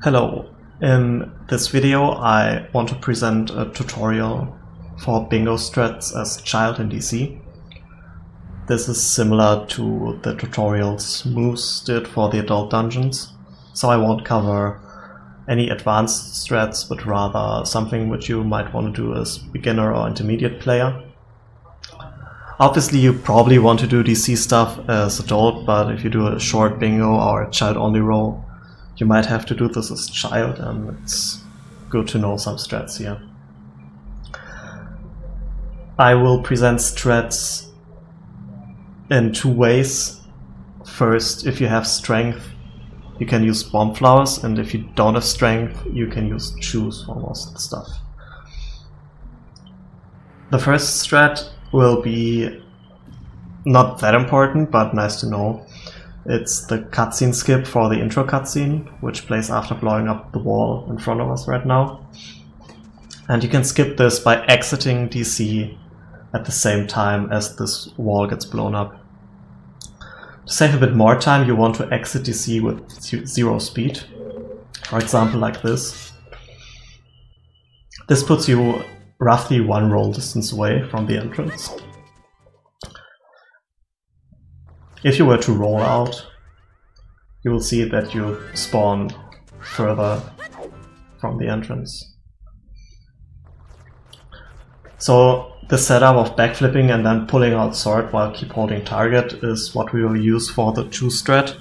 Hello, in this video I want to present a tutorial for bingo strats as child in DC. This is similar to the tutorials Moose did for the adult dungeons, so I won't cover any advanced strats, but rather something which you might want to do as beginner or intermediate player. Obviously you probably want to do DC stuff as adult, but if you do a short bingo or a child only roll, you might have to do this as child, and it's good to know some strats here. I will present strats in two ways. First, if you have strength, you can use bomb flowers, and if you don't have strength, you can use chews for most of the stuff. The first strat will be not that important, but nice to know. It's the cutscene skip for the intro cutscene, which plays after blowing up the wall in front of us right now. And you can skip this by exiting DC at the same time as this wall gets blown up. To save a bit more time, you want to exit DC with 0 speed. For example, like this. This puts you roughly 1 roll distance away from the entrance. If you were to roll out, you will see that you spawn further from the entrance. So the setup of backflipping and then pulling out sword while keep holding target is what we will use for the chew strat.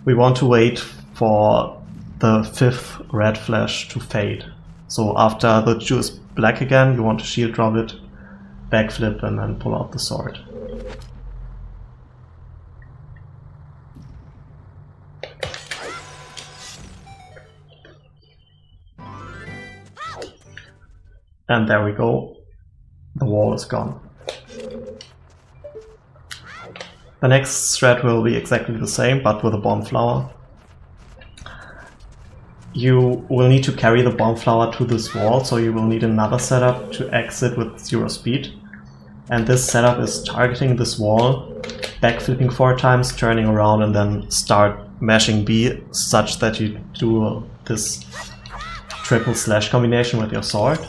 We want to wait for the 5th red flash to fade. So after the chew is black again, you want to shield drop it, backflip, and then pull out the sword. And there we go, the wall is gone. The next strat will be exactly the same, but with a bomb flower. You will need to carry the bomb flower to this wall, so you will need another setup to exit with 0 speed. And this setup is targeting this wall, backflipping 4 times, turning around, and then start mashing B such that you do this triple slash combination with your sword.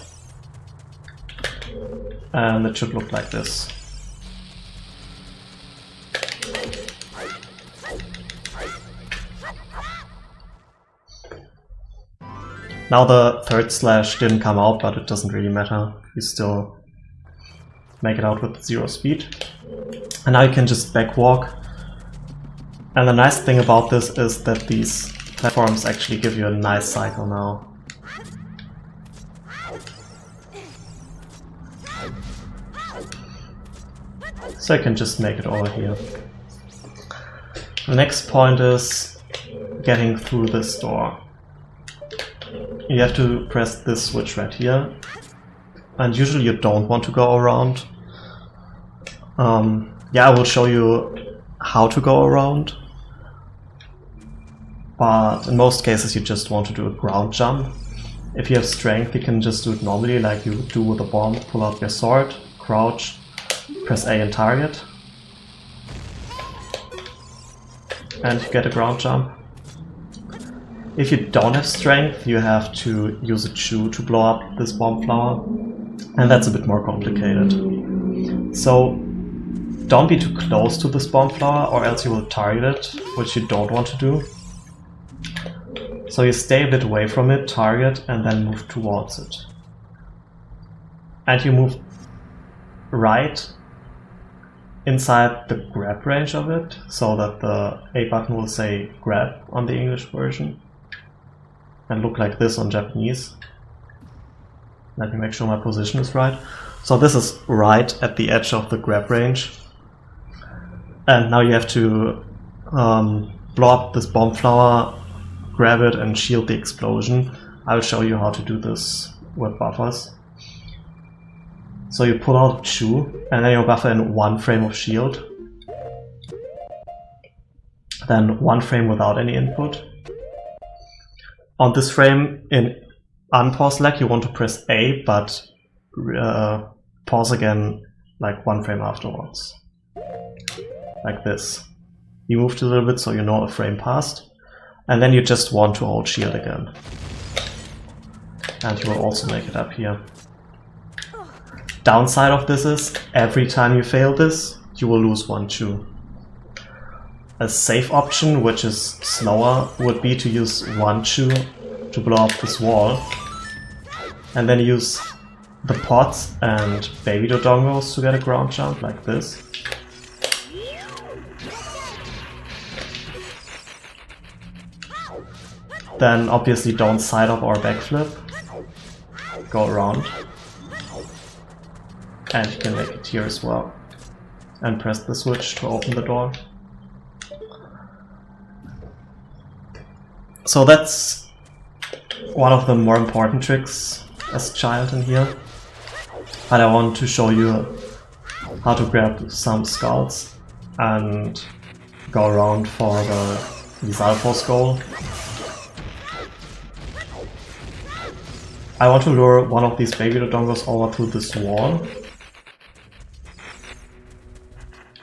And it should look like this. Now the 3rd slash didn't come out, but it doesn't really matter. You still make it out with 0 speed. And now you can just backwalk. And the nice thing about this is that these platforms actually give you a nice cycle now. So I can just make it over here. The next point is getting through this door. You have to press this switch right here. And usually you don't want to go around. Yeah, I will show you how to go around. But in most cases you just want to do a ground jump. If you have strength, you can just do it normally like you do with a bomb. Pull out your sword, crouch, press A and target, and you get a ground jump. If you don't have strength, you have to use a chew to blow up this bomb flower, and that's a bit more complicated. So don't be too close to this bomb flower or else you will target it, which you don't want to do. So you stay a bit away from it, target, and then move towards it. And you move right inside the grab range of it, so that the A button will say grab on the English version and look like this on Japanese. Let me make sure my position is right. So this is right at the edge of the grab range, and now you have to blow up this bomb flower, grab it, and shield the explosion. I will show you how to do this with buffers. So you pull out chew, and then you buffer in 1 frame of shield. Then 1 frame without any input. On this frame, in unpause lag, you want to press A, but pause again like 1 frame afterwards. Like this. You moved a little bit so you know a frame passed. And then you just want to hold shield again. And you will also make it up here. Downside of this is, every time you fail this, you will lose 1 chew. A safe option, which is slower, would be to use 1 chew to blow up this wall. And then use the pots and baby Dodongos to get a ground jump, like this. Then obviously don't side up or backflip. Go around. And you can make it here as well. And press the switch to open the door. So that's one of the more important tricks as a child in here. But I want to show you how to grab some skulls and go around for the Lizalfos goal. I want to lure one of these baby Dodongos over to this wall,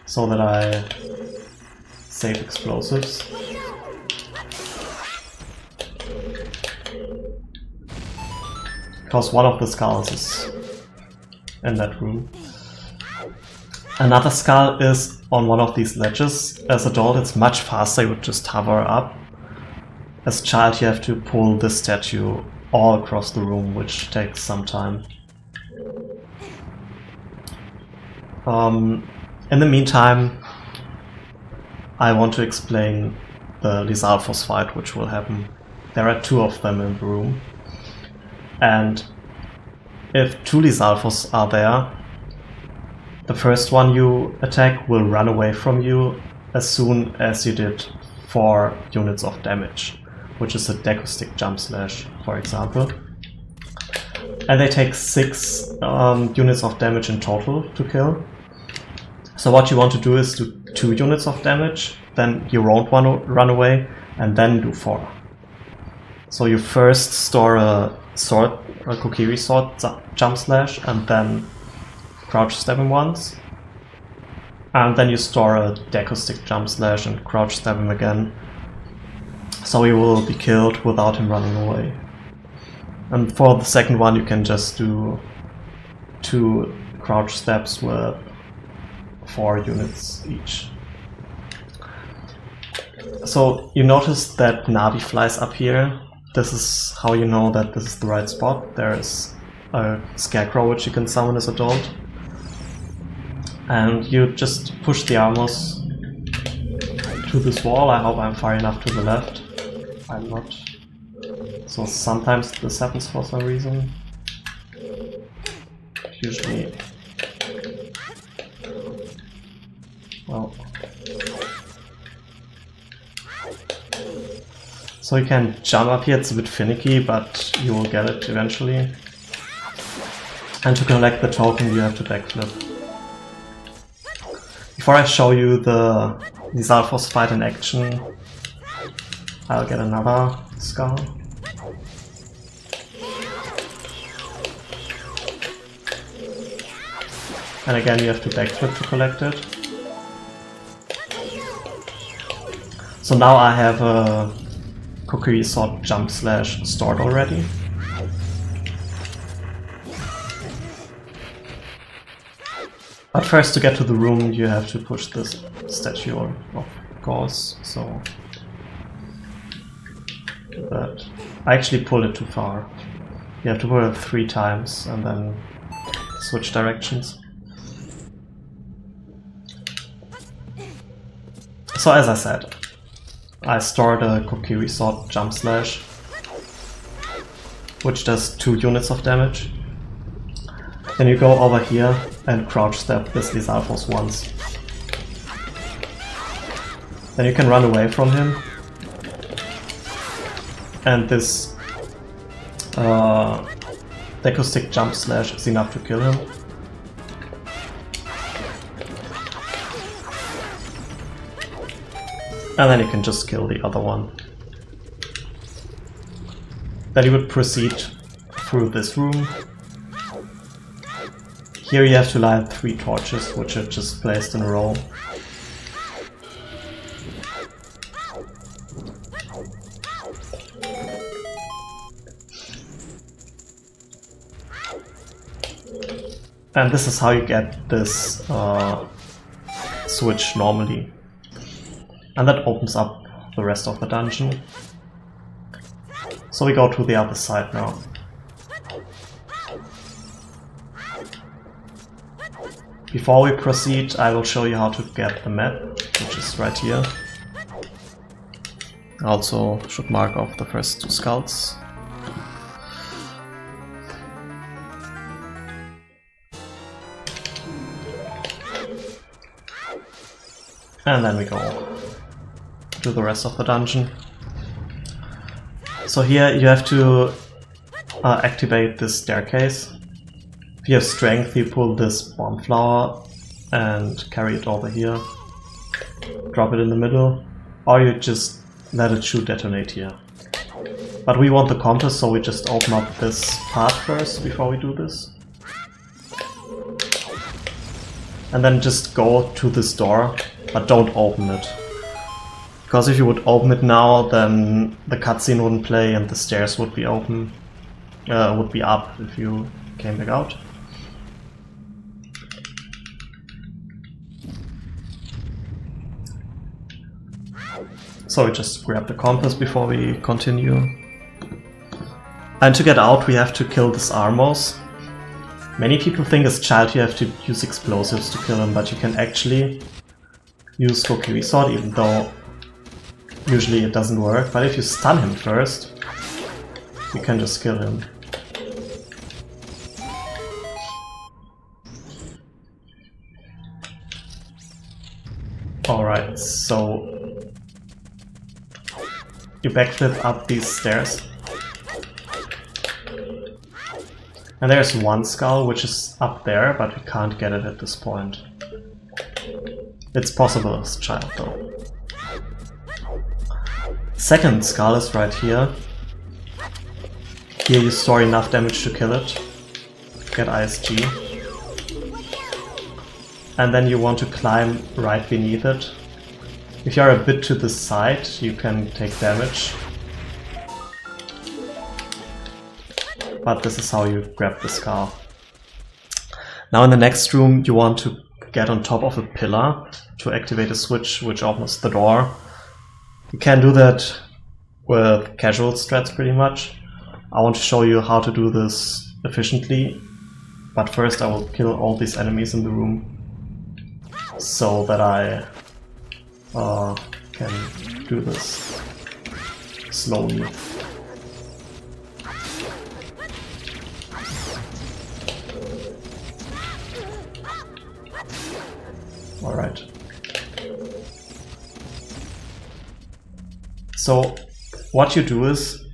so that I save explosives. Because one of the skulls is in that room. Another skull is on one of these ledges. As an adult it's much faster, you would just hover up. As a child you have to pull this statue all across the room, which takes some time. In the meantime, I want to explain the Lizalfos fight, which will happen. There are 2 of them in the room. And if 2 Lizalfos are there, the first one you attack will run away from you as soon as you did 4 units of damage, which is a deco stick jump slash, for example. And they take 6 units of damage in total to kill. So what you want to do is do 2 units of damage, then you won't want to run away, and then do 4. So you first store a Kokiri sword jump slash, and then crouch stab him once. And then you store a deco stick jump slash and crouch stab him again. So he will be killed without him running away. And for the second one you can just do 2 crouch stabs with 4 units each. So you notice that Navi flies up here. This is how you know that this is the right spot. There is a scarecrow which you can summon as adult. And you just push the armors to this wall. I hope I'm far enough to the left. I'm not. So sometimes this happens for some reason. Usually, well, so you can jump up here. It's a bit finicky, but you will get it eventually. And to collect the token you have to backflip. Before I show you the Lizalfos fight in action, I'll get another skull. And again you have to backflip to collect it. So now I have a Kokiri sword jump slash stored already. But first, to get to the room you have to push this statue of course, so do that. I actually pulled it too far. You have to pull it 3 times and then switch directions. So as I said, I stored a Kokiri sword jump slash, which does 2 units of damage. Then you go over here and crouch stab this Lizalfos once. Then you can run away from him. And this deco stick jump slash is enough to kill him. And then you can just kill the other one. Then you would proceed through this room. Here you have to light 3 torches, which are just placed in a row. And this is how you get this switch normally. And that opens up the rest of the dungeon. So we go to the other side now. Before we proceed, I will show you how to get the map, which is right here. I also should mark off the first 2 skulls. And then we go to the rest of the dungeon. So here you have to activate this staircase. If you have strength, you pull this bomb flower and carry it over here. Drop it in the middle, or you just let it shoot detonate here. But we want the compass, so we just open up this part first before we do this. And then just go to this door, but don't open it. Because if you would open it now, then the cutscene wouldn't play and the stairs would be open, would be up if you came back out. So we just grab the compass before we continue. And to get out we have to kill this Armos. Many people think as child you have to use explosives to kill him, but you can actually use Kokiri Sword, even though usually it doesn't work. But if you stun him first, you can just kill him. Alright, so you backflip up these stairs. And there's one skull which is up there, but we can't get it at this point. It's possible as a child though. Second skull is right here. Here you store enough damage to kill it. Get ISG. And then you want to climb right beneath it. If you are a bit to the side, you can take damage. But this is how you grab the skull. Now in the next room you want to get on top of a pillar to activate a switch which opens the door. You can do that with casual strats pretty much. I want to show you how to do this efficiently, but first I will kill all these enemies in the room so that I can do this slowly. Alright. So what you do is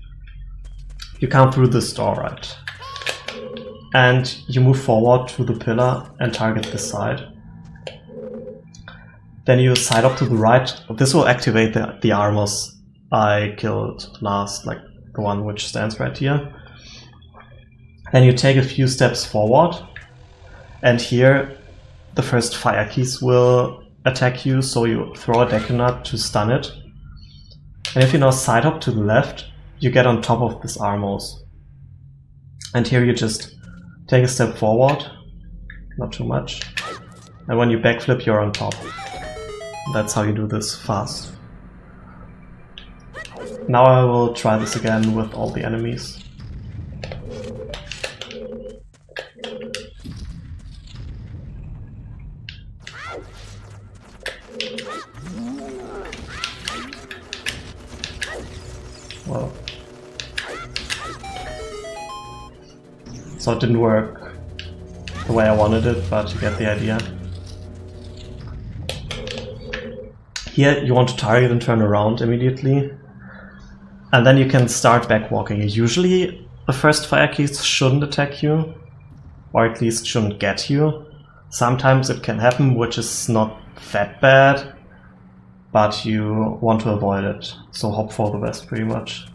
you come through this door, right? And you move forward to the pillar and target this side. Then you side up to the right. This will activate the Armos I killed last, like the one which stands right here. Then you take a few steps forward, and here the first fire keys will attack you, so you throw a Deconut to stun it. And if you now side up to the left, you get on top of this Armos. And here you just take a step forward, not too much, and when you backflip you're on top. That's how you do this fast. Now I will try this again with all the enemies. Well, so it didn't work the way I wanted it, but you get the idea. Here you want to target and turn around immediately, and then you can start backwalking. Usually the first fire keys shouldn't attack you, or at least shouldn't get you. Sometimes it can happen, which is not that bad, but you want to avoid it, so hope for the best pretty much.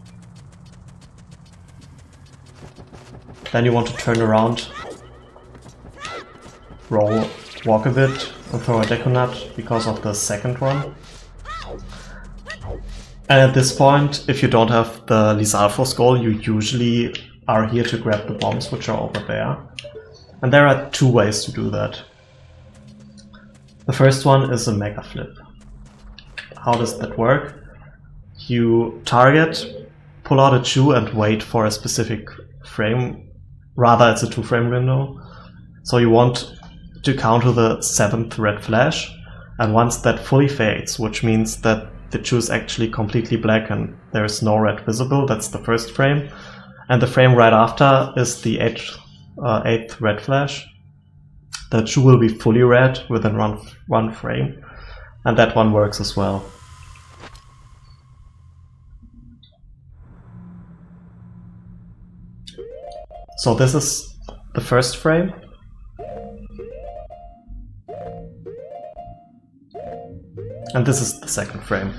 Then you want to turn around, roll, walk a bit, and throw a Deconut because of the second one. And at this point, if you don't have the Lizalfos goal, you usually are here to grab the bombs which are over there. And there are two ways to do that. The first one is a megaflip. How does that work? You target, pull out a chew and wait for a specific frame. Rather, it's a 2-frame window. So you want to counter the 7th red flash, and once that fully fades, which means that the chew is actually completely black and there is no red visible, that's the first frame. And the frame right after is the 8th red flash. The chew will be fully red within one frame, and that one works as well. So this is the first frame. And this is the second frame.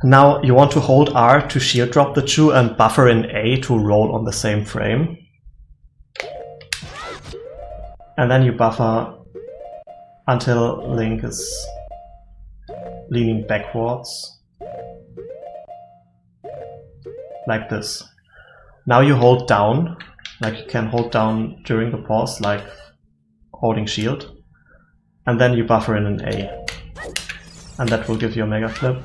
Now you want to hold R to shield drop the chew and buffer in A to roll on the same frame. And then you buffer until Link is leaning backwards. Like this. Now you hold down, like you can hold down during the pause, like holding shield. And then you buffer in an A. And that will give you a megaflip.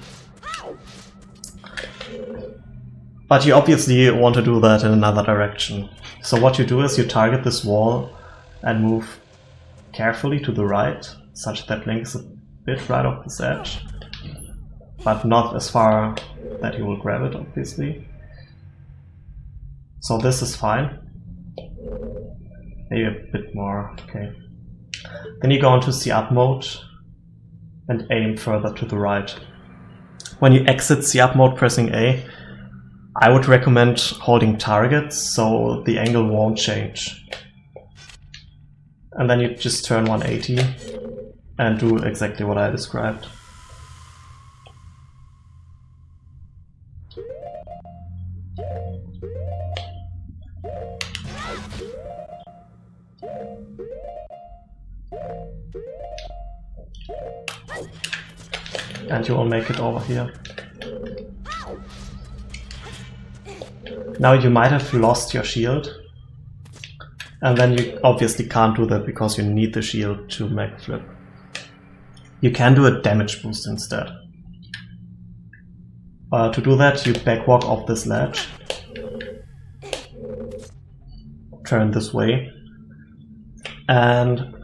But you obviously want to do that in another direction. So what you do is you target this wall and move carefully to the right, such that Link is a bit right off this edge. But not as far that you will grab it, obviously. So this is fine. Maybe a bit more, okay. Then you go into CUP mode and aim further to the right. When you exit CUP mode pressing A, I would recommend holding targets so the angle won't change. And then you just turn 180 and do exactly what I described. And you will make it over here. Now you might have lost your shield, and then you obviously can't do that because you need the shield to megaflip. You can do a damage boost instead. To do that, you backwalk off this ledge, turn this way, and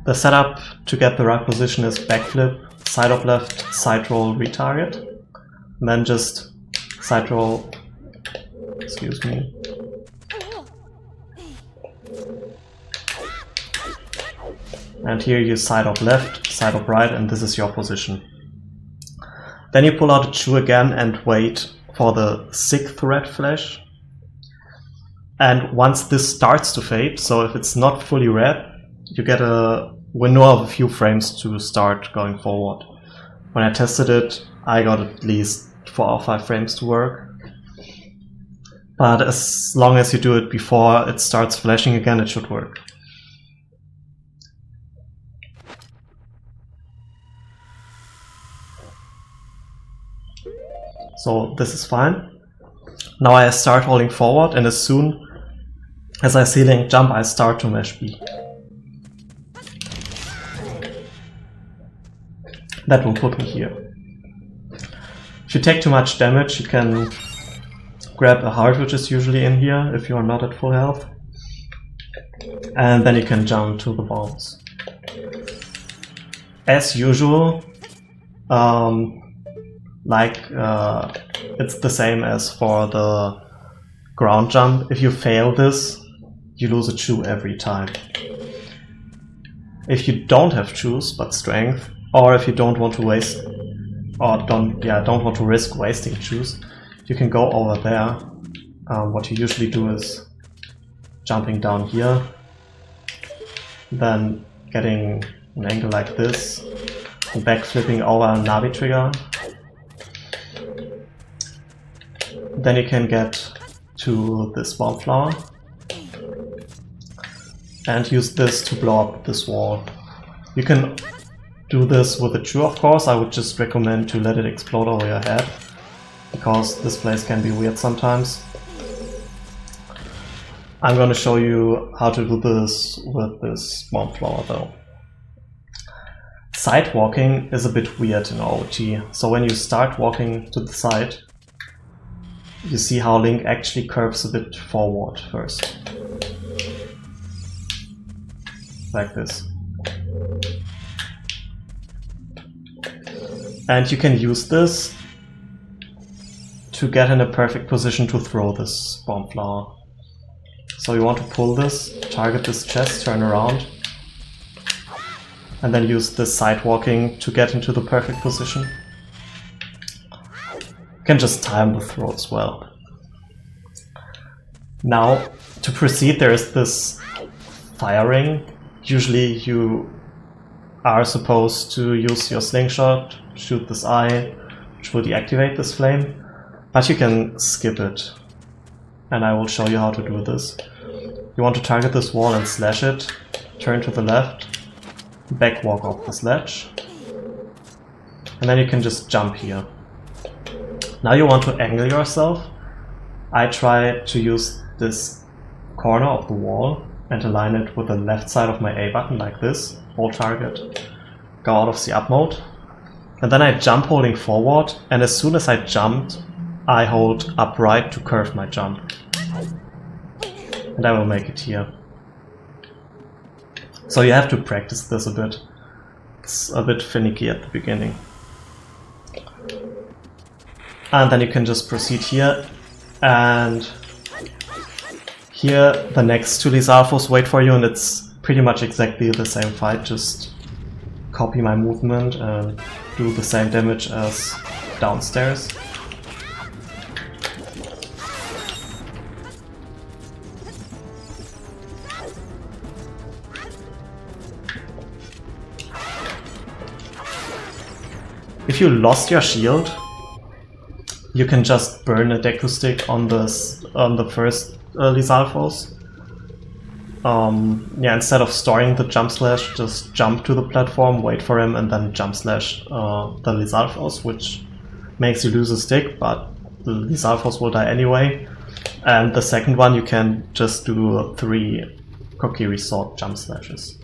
the setup to get the right position is backflip, side of left, side roll, retarget, and then just side roll, excuse me, and here you side of left, side of right, and this is your position. Then you pull out a chew again and wait for the 6th red flash, and once this starts to fade, so if it's not fully red, you get a window of a few frames to start going forward. When I tested it, I got at least 4 or 5 frames to work. But as long as you do it before it starts flashing again, it should work. So this is fine. Now I start holding forward, and as soon as I see Link jump, I start to mash B. That will put me here. If you take too much damage, you can grab a heart, which is usually in here if you are not at full health, and then you can jump to the bombs. As usual, it's the same as for the ground jump. If you fail this, you lose a chew every time. If you don't have chews but strength, or if you don't want to waste, or don't want to risk wasting chews, you can go over there. What you usually do is jumping down here, then getting an angle like this, and backflipping over a Navi trigger. Then you can get to this bomb flower and use this to blow up this wall. You can do this with a chew, of course. I would just recommend to let it explode over your head, because this place can be weird sometimes. I'm going to show you how to do this with this bomb flower though. Side walking is a bit weird in OOT. So when you start walking to the side, you see how Link actually curves a bit forward first. Like this. And you can use this to get in a perfect position to throw this bomb flower. So you want to pull this, target this chest, turn around, and then use this side walking to get into the perfect position. You can just time the throw as well. Now, to proceed, there is this firing. Usually you are supposed to use your slingshot, shoot this eye, which will deactivate this flame, but you can skip it. And I will show you how to do this. You want to target this wall and slash it, turn to the left, back walk off this ledge, and then you can just jump here. Now you want to angle yourself. I try to use this corner of the wall and align it with the left side of my A button like this, hold target, go out of the up mode, and then I jump holding forward, and as soon as I jumped, I hold up right to curve my jump. And I will make it here. So you have to practice this a bit. It's a bit finicky at the beginning. And then you can just proceed here, and here the next two Lizalfos wait for you, and it's pretty much exactly the same fight, just copy my movement and do the same damage as downstairs. If you lost your shield, you can just burn a Deku stick on the first Lizalfos. Yeah, instead of storing the jump slash, just jump to the platform, wait for him, and then jump slash the Lizalfos, which makes you lose a stick, but the Lizalfos will die anyway. And the second one, you can just do 3 Kokiri sword jump slashes.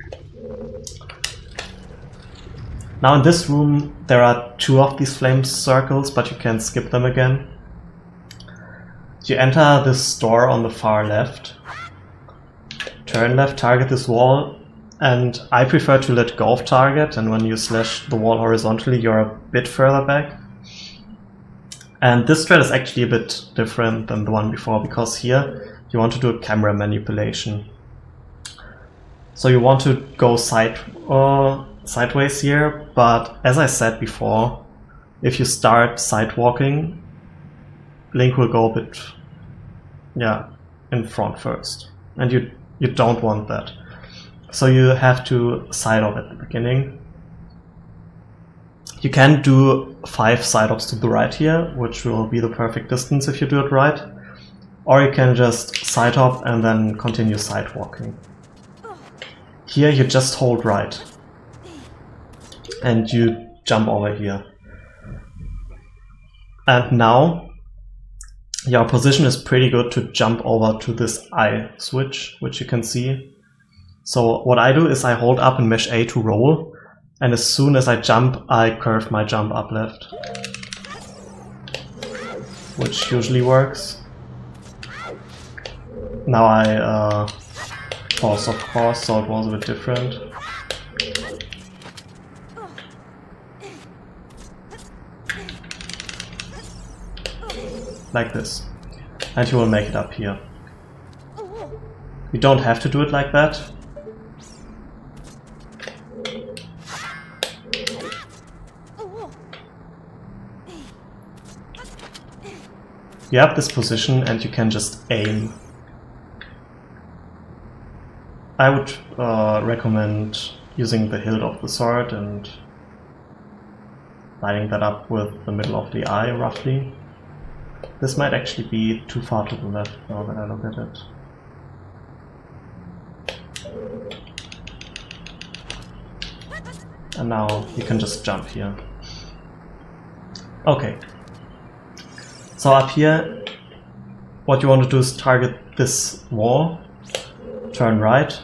Now in this room there are 2 of these flame circles, but you can skip them again. You enter this door on the far left, turn left, target this wall, and I prefer to let go of target, and when you slash the wall horizontally you're a bit further back. And this strat is actually a bit different than the one before, because here you want to do a camera manipulation. So you want to go sideways here, but as I said before, if you start side walking, Link will go a bit, yeah, in front first, and you don't want that. So you have to side hop at the beginning. You can do 5 side hops to the right here, which will be the perfect distance if you do it right, or you can just side hop and then continue side walking. Here you just hold right, and you jump over here. And now your position is pretty good to jump over to this I switch, which you can see. So what I do is I hold up and mash A to roll, and as soon as I jump, I curve my jump up left, which usually works. Now I paused, of course, so it was a bit different. Like this, and you will make it up here. You don't have to do it like that. You have this position and you can just aim. I would recommend using the hilt of the sword and lining that up with the middle of the eye roughly. This might actually be too far to the left now that I look at it. And now you can just jump here. Okay. So up here what you want to do is target this wall, turn right,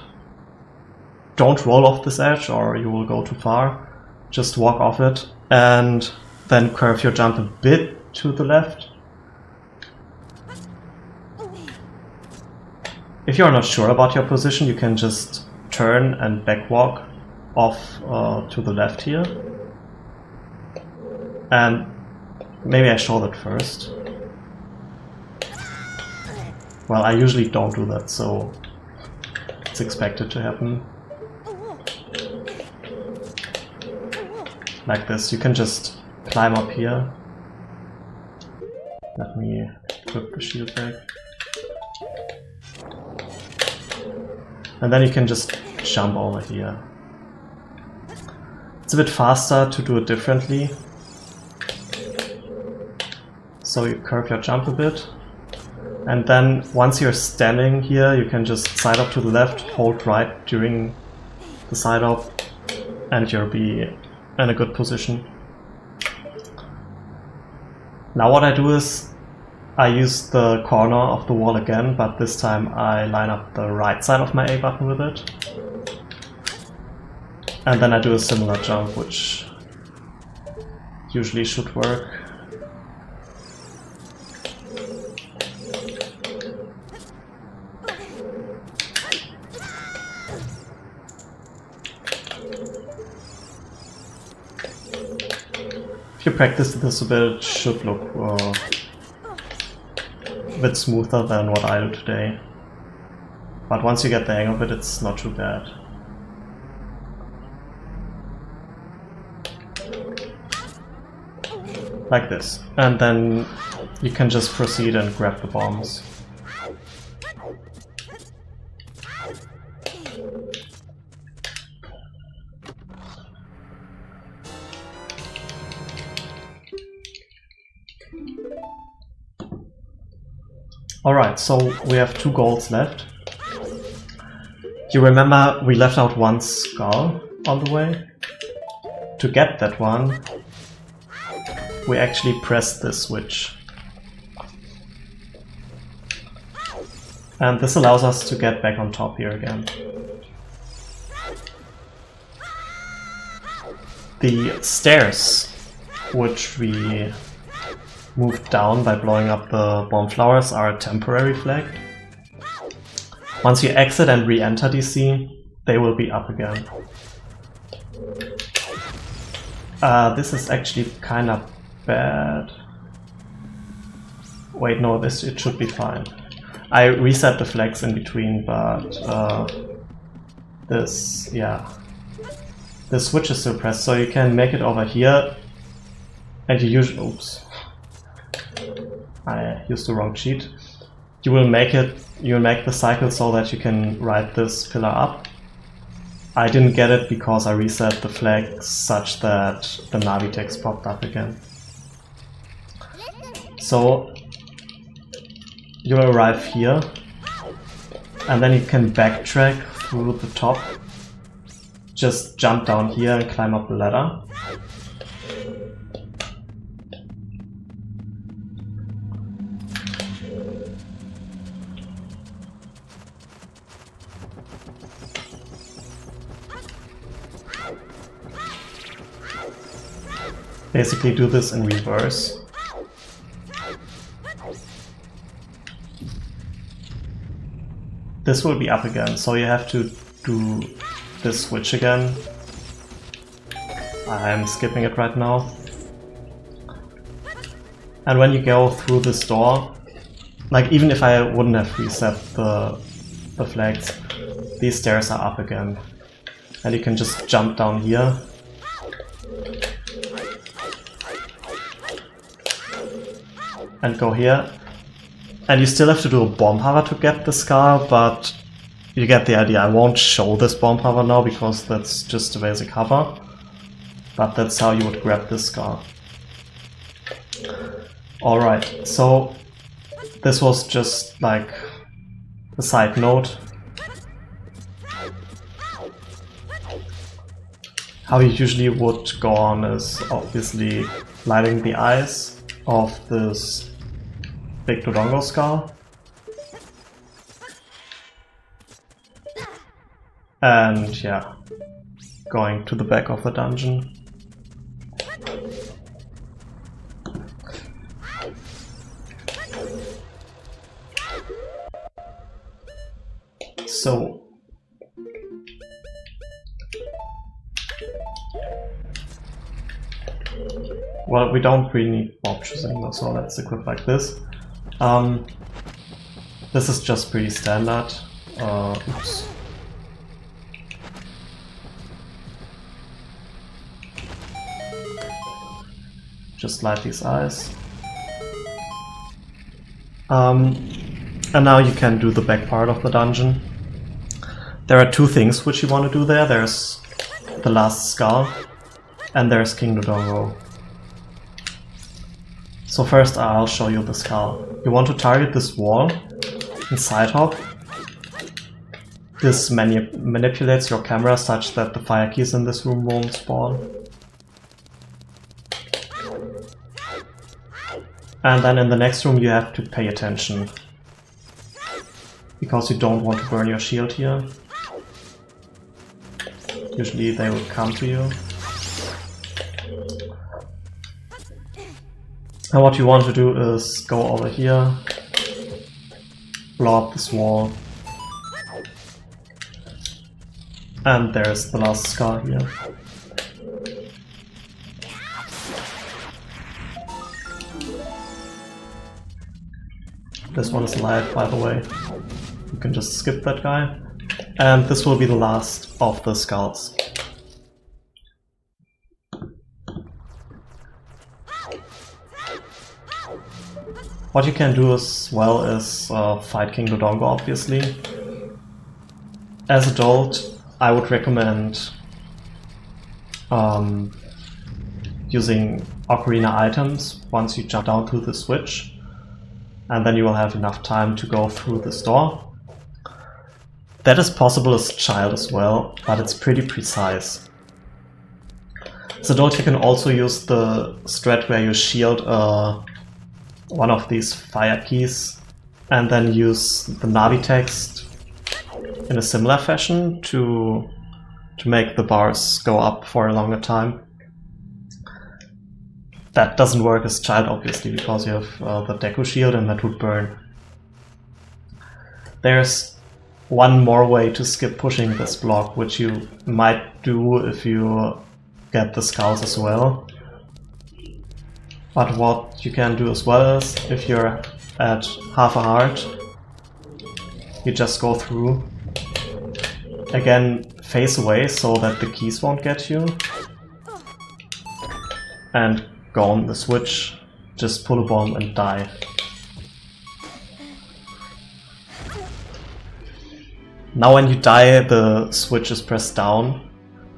don't roll off this edge or you will go too far, just walk off it, and then curve your jump a bit to the left. If you're not sure about your position, you can just turn and back walk off to the left here. And maybe I show that first. Well, I usually don't do that, so it's expected to happen. Like this, you can just climb up here. Let me put the shield back. And then you can just jump over here. It's a bit faster to do it differently. So you curve your jump a bit. And then once you're standing here, you can just side up to the left, hold right during the side up, and you'll be in a good position. Now what I do is I use the corner of the wall again, but this time I line up the right side of my A button with it. And then I do a similar jump, which usually should work. If you practice this a bit, it should look a bit smoother than what I do today. But once you get the hang of it, it's not too bad. Like this. And then you can just proceed and grab the bombs. Alright, so we have 2 goals left. You remember we left out one skull on the way? To get that one, we actually pressed this switch. And this allows us to get back on top here again. The stairs, which we moved down by blowing up the bomb flowers, are a temporary flag. Once you exit and re-enter DC, they will be up again. This is actually kind of bad. Wait, no, it should be fine. I reset the flags in between, but this switch is still pressed, so you can make it over here, and you usually, oops, I used the wrong cheat. You will make the cycle so that you can ride this pillar up. I didn't get it because I reset the flag such that the Navi text popped up again. So you'll arrive here, and then you can backtrack through the top. Just jump down here and climb up the ladder. Basically do this in reverse. This will be up again, so you have to do this switch again. I'm skipping it right now. And when you go through this door, like even if I wouldn't have reset the flags, these stairs are up again. And you can just jump down here. And go here. And you still have to do a bomb hover to get the scar, but you get the idea. I won't show this bomb hover now because that's just a basic hover. But that's how you would grab this scar. Alright, so this was just like a side note. How you usually would go on is obviously lighting the eyes of this big Dodongo skull, And yeah, going to the back of the dungeon. So well, we don't really need options anymore, so let's equip like this. This is just pretty standard. Oops. Just light these eyes. And now you can do the back part of the dungeon. There are two things which you want to do there. There's the last skull, and there's King Dodongo. So first I'll show you the skull. You want to target this wall and side hop. This manipulates your camera such that the fire keys in this room won't spawn. And then in the next room you have to pay attention, because you don't want to burn your shield here. Usually they will come to you. And what you want to do is go over here, blow up this wall, and there's the last skull here. This one is alive, by the way. You can just skip that guy. And this will be the last of the skulls. What you can do as well is fight King Dodongo, obviously. As a dolt, I would recommend using Ocarina items once you jump down through the switch, and then you will have enough time to go through this door. That is possible as a child as well, but it's pretty precise. As a dolt, you can also use the strat where you shield one of these fire keys and then use the Navi text in a similar fashion to make the bars go up for a longer time. That doesn't work as child, obviously, because you have the Deku shield and that would burn. There's one more way to skip pushing this block, which you might do if you get the skulls as well. But what you can do as well is, if you're at half a heart, you just go through. Again, face away so that the keys won't get you. And go on the switch, just pull a bomb and die. Now when you die, the switch is pressed down,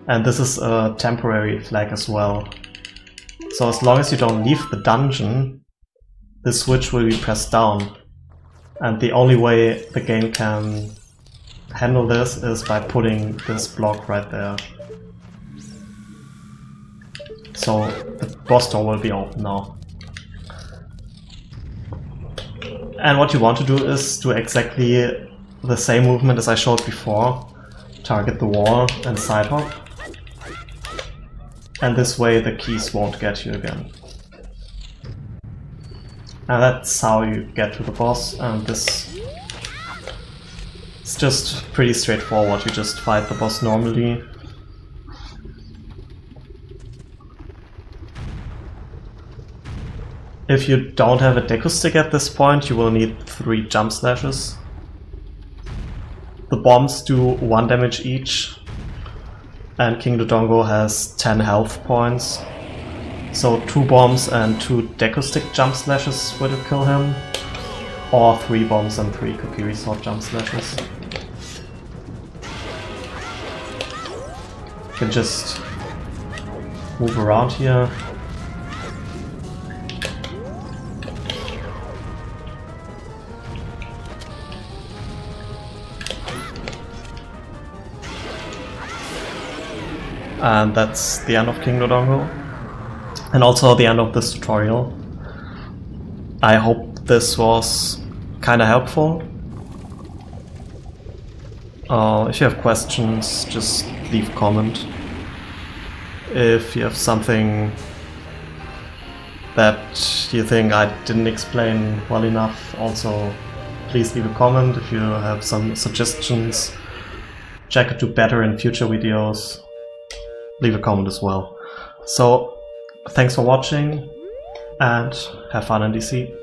and this is a temporary flag as well. So as long as you don't leave the dungeon, the switch will be pressed down. And the only way the game can handle this is by putting this block right there. So the boss door will be open now. And what you want to do is do exactly the same movement as I showed before. Target the wall and side hop. And this way the keys won't get you again. And that's how you get to the boss, and this is just pretty straightforward. You just fight the boss normally. If you don't have a Deku stick at this point, you will need 3 jump slashes. The bombs do 1 damage each, and King Dodongo has 10 health points. So 2 bombs and 2 Deku stick jump slashes will kill him, or 3 bombs and 3 Kokiri sword jump slashes. You can just move around here. And that's the end of King Dodongo. And also the end of this tutorial. I hope this was kinda helpful. If you have questions, just leave a comment. If you have something that you think I didn't explain well enough, also please leave a comment. If you have some suggestions, check it to better in future videos, leave a comment as well. So, thanks for watching and have fun in DC.